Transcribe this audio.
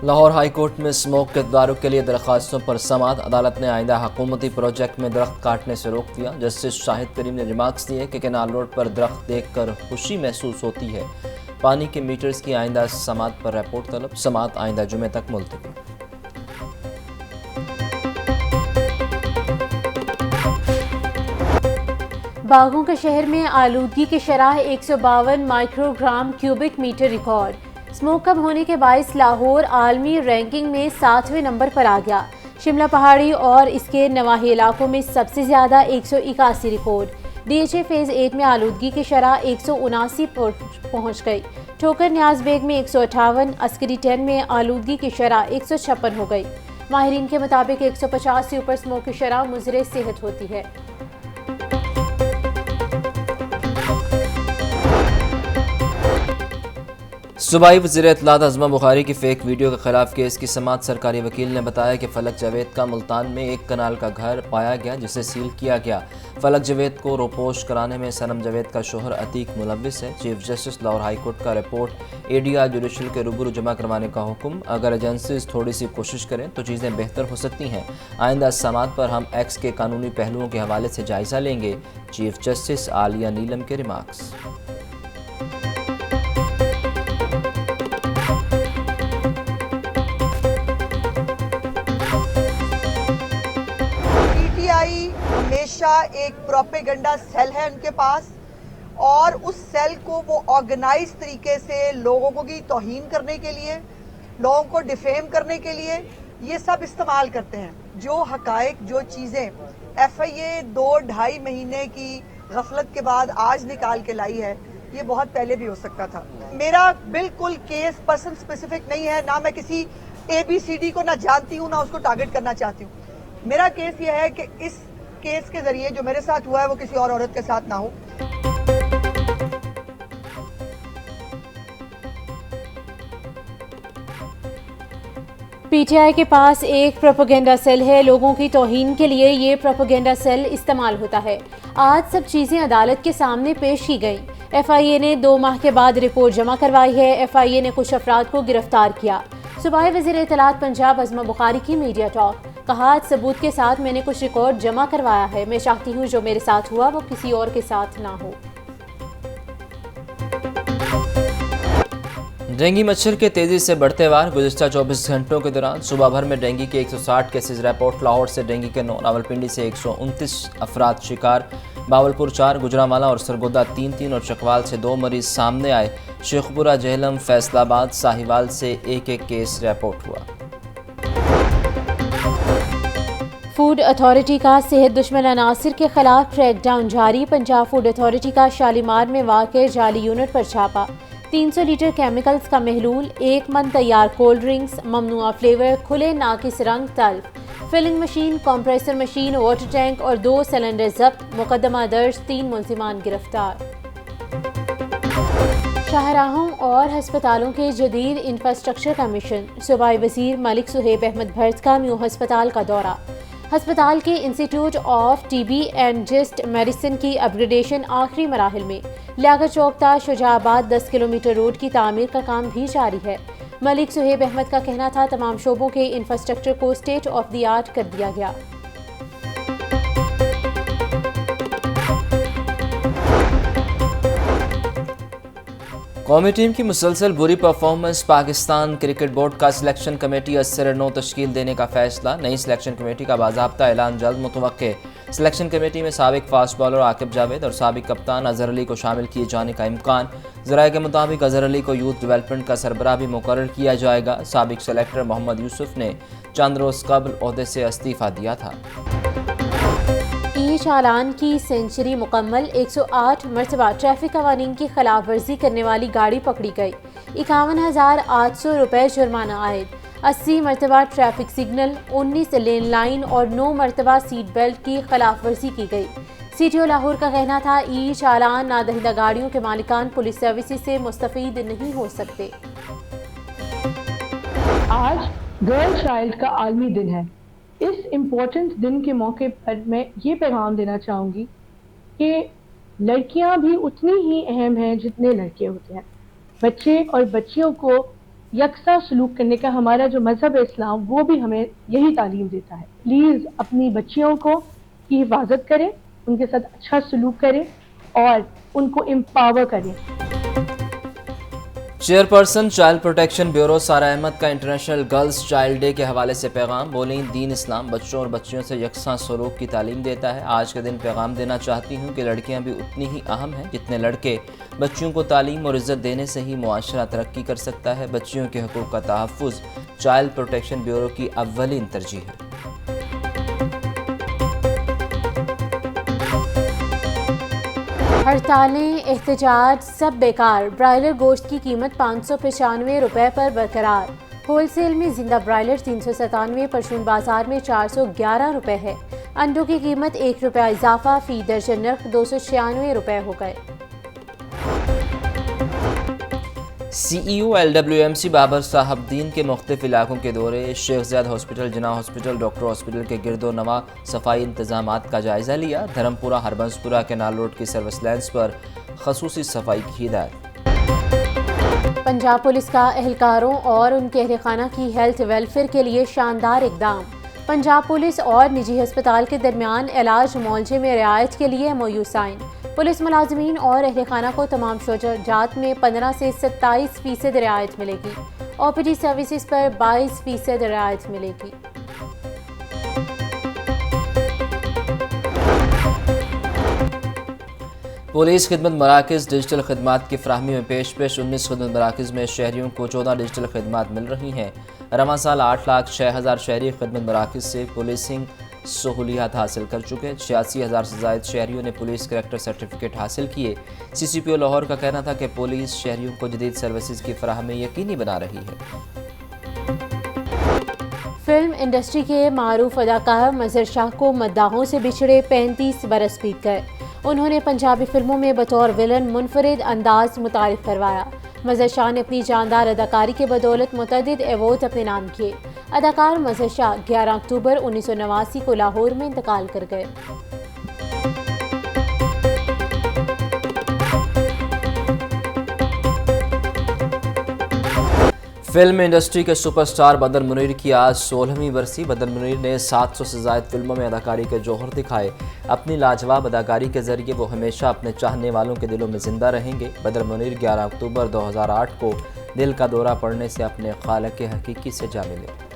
Lahore high court में smoke के तदारुक के लिए दरख्वास्तों पर समाअत। अदालत ने आइंदा हुकूमती प्रोजेक्ट में दरख्त काटने से रोक दिया। जस्टिस शाहिद करीम ने रिमार्क्स दिए कि कैनाल रोड पर दरख्त देखकर खुशी महसूस होती है। पानी के मीटर्स की आइंदा समाअत पर रिपोर्ट तलब। समाअत आइंदा जुमे तक मुलतवी। बागों के शहर में आलूदगी की शरह 152 microgram cubic metre record. Smoke कम होने के बायस लाहौर आलमी रैंकिंग में 7वें नंबर पर आ गया। शिमला पहाड़ी और इसके नवाही इलाकों में सबसे ज़्यादा 181 रिकॉर्ड। DHA फेज़ 8 में आलूदगी की शरह 179 पर पहुँच गई। ठोकर न्याज बेग में 158, अस्करी 10 में आलूदगी की शरह 156 हो गई। माहिरीन के मुताबिक 150 से ऊपर स्मोक की शरह मुज़र सेहत होती है। सूबाई वज़ीर इत्तलात अज़मा बुखारी की फेक वीडियो के खिलाफ केस की समाअत। सरकारी वकील ने बताया कि फलक जावेद का मुल्तान में एक कनाल का घर पाया गया जिसे सील किया गया। फलक जावेद को रोपोश कराने में सनम जावेद का शोहर अतीक मुलव्विस है। Chief justice Lahore high court का रिपोर्ट ADR जुडिशल के रूबरू जमा करवाने का हुक्म। अगर एजेंसीज थोड़ी सी कोशिश करें तो चीज़ें बेहतर हो सकती हैं। आइंदा समाअत पर हम एक्स के कानूनी पहलुओं के हवाले से जायज़ा लेंगे। चीफ जस्टिस आलिया नीलम के रिमार्क्स। हमेशा एक प्रोपेगेंडा सेल है उनके पास और उस सेल को वो ऑर्गेनाइज तरीके से लोगों की तौहीन करने के लिए, लोगों को डिफेम करने के लिए ये सब इस्तेमाल करते हैं। जो हकायक, जो चीज़ें FIA 2-2.5 महीने की गफलत के बाद आज निकाल के लाई है, ये बहुत पहले भी हो सकता था। मेरा बिल्कुल केस पर्सन स्पेसिफिक नहीं है, ना मैं किसी ABCD को ना जानती हूँ ना उसको टारगेट करना चाहती हूँ। मेरा केस ये है कि इस केस के जरिए जो मेरे साथ हुआ है वो किसी और औरत के साथ ना हो। PTI के पास एक प्रोपेगेंडा सेल है। लोगों की तौहीन के लिए ये प्रोपेगेंडा सेल इस्तेमाल होता है। आज सब चीज़ें अदालत के सामने पेश की गई। FIA ने 2 माह के बाद रिपोर्ट जमा करवाई है। FIA ने कुछ अफराद को गिरफ्तार किया। सूबाई वज़ीर इत्तलात पंजाब अज़मा बुखारी की मीडिया टॉक। कहा, सबूत के साथ मैंने कुछ रिकॉर्ड जमा करवाया है। मैं चाहती हूँ जो मेरे साथ हुआ वो किसी और के साथ ना हो। डेंगू मच्छर के तेजी से बढ़ते वार। गुज़िश्ता 24 घंटों के दौरान सुबह भर में डेंगू के 160 केसेज रिपोर्ट। लाहौर से डेंगू के 9, रावलपिंडी से 129 अफराद शिकार। बावलपुर 4, गुजरांवाला और सरगोदा 3-3 और चकवाल से 2 मरीज सामने आए। शेखपुरा, जेहलम, फैसलाबाद, साहिवाल से 1-1 केस रिपोर्ट हुआ। फूड अथॉरिटी का सेहत दुश्मन अनासिर के खिलाफ क्रैकडाउन जारी। पंजाब फूड अथॉरिटी का शालीमार में वाक़ जाली यूनिट पर छापा। 300 लीटर केमिकल्स का महलूल, 1 मन तैयार कोल्ड ड्रिंक्स, ममनुआ फ्लेवर, खुले नाकिस रंग तल्फ, filling machine, compressor machine, water tank और 2 सिलेंडर जब्त। मुकदमा दर्ज, 3 मुलजिमान गिरफ्तार। शाहराहों और हस्पतालों के जदीद इंफ्रास्ट्रक्चर का मिशन। सूबाई वज़ीर मलिक सुहेब अहमद भर्ज का म्यू हस्पताल का दौरा। हस्पताल के institute of TB and chest medicine की अपग्रेडेशन आखिरी मराहिल में। लियाकत चौक ता शुजाबाद 10 किलोमीटर रोड की तामीर का काम भी जारी है। मलिक सुहेब अहमद का कहना था तमाम शोबों के इंफ्रास्ट्रक्चर को स्टेट ऑफ द आर्ट कर दिया गया। कौमी टीम की मुसलसल बुरी परफॉर्मेंस। पाकिस्तान क्रिकेट बोर्ड का सिलेक्शन कमेटी असर 9 तश्कील देने का फैसला। नई सिलेक्शन कमेटी का बाज़ाब्ता ऐलान जल्द मुतवक्के। सिलेक्शन कमेटी में साबिक फास्ट बॉलर आकिब जावेद और साबिक कप्तान अजहर अली को शामिल किए जाने का इम्कान। ज़राए के मुताबिक अजहर अली को यूथ डेवलपमेंट का सरबराह भी मुकर्रर किया जाएगा। साबिक सेलेक्टर मोहम्मद यूसुफ ने चंद रोज़ कबल ओहदे से इस्तीफ़ा दिया था। चालान की सेंचुरी मुकम्मल। 108 मरतबा ट्रैफिक कवानीन की खिलाफ वर्जी करने वाली गाड़ी पकड़ी गई। 51,800 रुपये जुर्माना आयद। 80 मरतबा ट्रैफिक सिग्नल, 19 लेन लाइन और 9 मरतबा सीट बेल्ट की खिलाफ वर्जी की गई। CTO लाहौर का कहना था चालान नादहिंदा गाड़ियों के मालिकान पुलिस सर्विसेज से मुस्तफीद नहीं हो सकते। आज गर्ल चाइल्ड का आलमी दिन है। इस इम्पोर्टेंट दिन के मौके पर मैं ये पैगाम देना चाहूँगी कि लड़कियाँ भी उतनी ही अहम हैं जितने लड़के होते हैं। बच्चे और बच्चियों को यकसा सलूक करने का हमारा जो मजहब है इस्लाम, वो भी हमें यही तालीम देता है। प्लीज़ अपनी बच्चियों की हिफाजत करें, उनके साथ अच्छा सलूक करें और उनको एम्पावर करें। चेयरपर्सन चाइल्ड प्रोटेक्शन ब्यूरो सारा अहमद का इंटरनेशनल गर्ल्स चाइल्ड डे के हवाले से पैगाम। बोली, दीन इस्लाम बच्चों और बच्चियों से यकसा सलूक की तालीम देता है। आज के दिन पैगाम देना चाहती हूँ कि लड़कियाँ भी उतनी ही अहम हैं जितने लड़के। बच्चियों को तालीम और इज़्ज़त देने से ही मुआशरा तरक्की कर सकता है। बच्चियों के हकूक़ का तहफ़्फ़ुज़ चाइल्ड प्रोटेक्शन ब्यूरो की अव्वलीन तरजीह है। हड़तालें, एहतजाज सब बेकार। ब्रायलर गोश्त की कीमत 595 रुपये पर बरकरार। होलसेल में जिंदा ब्रायलर 397, परचून बाजार में 411 रुपये है। अंडों की कीमत 1 रुपया इजाफा, फी दर्जन नर्ख 296 रुपये हो गए। CEO LWMC बाबर साहबदीन के मुख्तलिफ इलाकों के दौरे। शेख ज़ियाद हॉस्पिटल, जिना हॉस्पिटल, डॉक्टर हॉस्पिटल के गिरदो नवा सफाई इंतजामात का जायज़ा लिया। धर्मपुरा हरबंसपुरा केनाल रोड की सर्विस लाइन्स पर खसूसी सफाई की हिदायत। पंजाब पुलिस का एहलकारों और उनके अहल खाना की हेल्थ वेलफेयर के लिए शानदार इकदाम। पंजाब पुलिस और निजी अस्पताल के दरमियान इलाज मुआवजे में रियायत के लिए MOU साइन। पुलिस मुलाजमीन और अहल खाना को तमाम शोजात में 15 से 27% रियायत मिलेगी। OPD सर्विसेज पर 22% रियायत मिलेगी। पुलिस खिदमत मराकज़ डिजिटल खदमात की फ्राहमी में पेश 19 खिदमत मराकज़ में शहरियों को 14 डिजिटल खदमात मिल रही हैं। रवां साल 8,06,000 शहरी खिदमत मराकज़ से पुलिसिंग सहूलियात हासिल कर चुके। 86,000 से ज़ायद शहरियों ने पुलिस करैक्टर सर्टिफिकेट हासिल किए। CCPO लाहौर का कहना था कि पुलिस शहरियों को जदीद सर्विसेज की फ्राहमी यकीनी बना रही है। फिल्म इंडस्ट्री के मारूफ अदाकार मजहर शाह को मद्दाहों से बिछड़े 35 बरस बीत गए। उन्होंने पंजाबी फिल्मों में बतौर विलन मुनफरिद अंदाज मुतारिफ करवाया। मजहर शाह ने अपनी जानदार अदाकारी के बदौलत मुतअद्दिद अवार्ड अपने नाम किए। अदाकार मजहर शाह 11 अक्टूबर 1989 को लाहौर में इंतकाल कर गए। फिल्म इंडस्ट्री के सुपरस्टार बदर मुनीर की आज 16वीं बरसी। बदर मुनीर ने 700 से ज़ायद फिल्मों में अदाकारी के जौहर दिखाए। अपनी लाजवाब अदाकारी के जरिए वो हमेशा अपने चाहने वालों के दिलों में जिंदा रहेंगे। बदर मुनीर 11 अक्टूबर 2008 को दिल का दौरा पड़ने से अपने खालिक हकीकी से जा मिले।